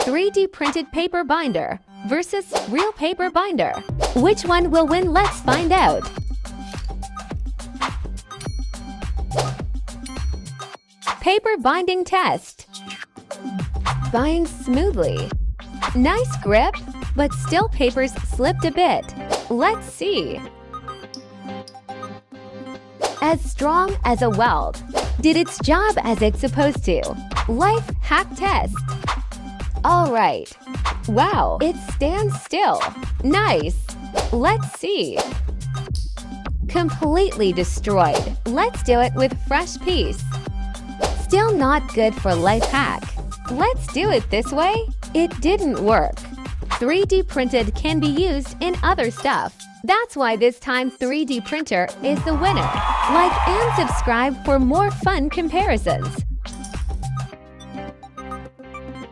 3D printed paper binder versus real paper binder. Which one will win? Let's find out. Paper binding test. Binds smoothly. Nice grip, but still papers slipped a bit. Let's see. As strong as a weld. Did its job as it's supposed to. Life hack test. All right. Wow, it stands still. Nice. Let's see. Completely destroyed. Let's do it with fresh piece. Still not good for life hack. Let's do it this way. It didn't work. 3D printed can be used in other stuff. That's why this time 3D printer is the winner. Like and subscribe for more fun comparisons.